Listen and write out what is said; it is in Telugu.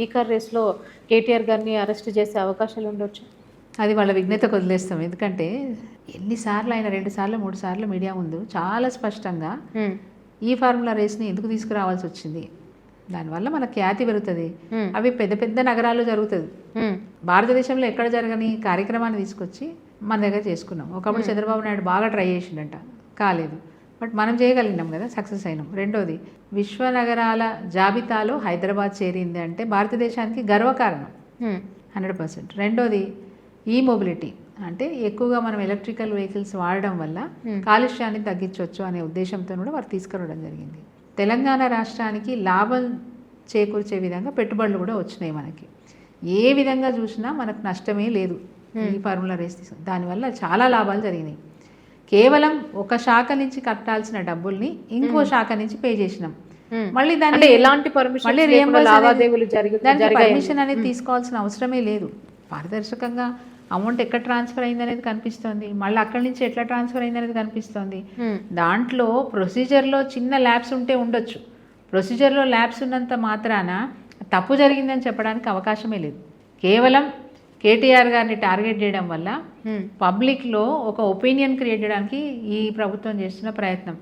ఈ కార్ రేస్లో కేటీఆర్ గారిని అరెస్ట్ చేసే అవకాశాలు ఉండొచ్చు? అది వాళ్ళ విఘ్నతకు వదిలేస్తాం. ఎందుకంటే ఎన్నిసార్లు ఆయన 2 సార్లు 3 సార్లు మీడియా ముందు చాలా స్పష్టంగా ఈ ఫార్ములా రేస్ని ఎందుకు తీసుకురావాల్సి వచ్చింది, దానివల్ల మన ఖ్యాతి పెరుగుతుంది, అవి పెద్ద పెద్ద నగరాల్లో జరుగుతుంది, భారతదేశంలో ఎక్కడ జరగని కార్యక్రమాన్ని తీసుకొచ్చి మన దగ్గర చేసుకున్నాం. ఒకప్పుడు చంద్రబాబు నాయుడు బాగా ట్రై చేసిండంట, కాలేదు, బట్ మనం చేయగలిగినాం కదా, సక్సెస్ అయినాం. రెండోది, విశ్వ నగరాల జాబితాలో హైదరాబాద్ చేరింది అంటే భారతదేశానికి గర్వకారణం 100%. రెండోది, ఈ మొబిలిటీ అంటే ఎక్కువగా మనం ఎలక్ట్రికల్ వెహికల్స్ వాడడం వల్ల కాలుష్యాన్ని తగ్గించవచ్చు అనే ఉద్దేశంతో కూడా వారు తీసుకురావడం జరిగింది. తెలంగాణ రాష్ట్రానికి లాభం చేకూర్చే విధంగా పెట్టుబడులు కూడా వచ్చినాయి. మనకి ఏ విధంగా చూసినా మనకు నష్టమే లేదు ఈ ఫార్ములా రేస్ తీసుకుని. దానివల్ల చాలా లాభాలు జరిగినాయి. కేవలం ఒక శాఖ నుంచి కట్టాల్సిన డబ్బుల్ని ఇంకో శాఖ నుంచి పే చేసినాం. మళ్ళీ దాన్ని ఎలాంటి పర్మిషన్ అనేది తీసుకోవాల్సిన అవసరమే లేదు. పారదర్శకంగా అమౌంట్ ఎక్కడ ట్రాన్స్ఫర్ అయింది అనేది కనిపిస్తుంది, మళ్ళీ అక్కడి నుంచి ఎట్లా ట్రాన్స్ఫర్ అయింది అనేది కనిపిస్తుంది. దాంట్లో ప్రొసీజర్లో చిన్న ల్యాబ్స్ ఉంటే ఉండొచ్చు, ప్రొసీజర్లో ల్యాబ్స్ ఉన్నంత మాత్రాన తప్పు జరిగిందని చెప్పడానికి అవకాశమే లేదు. కేవలం కేటీఆర్ గారిని టార్గెట్ చేయడం వల్ల పబ్లిక్లో ఒక ఒపీనియన్ క్రియేట్ చేయడానికి ఈ ప్రభుత్వం చేస్తున్న ప్రయత్నం.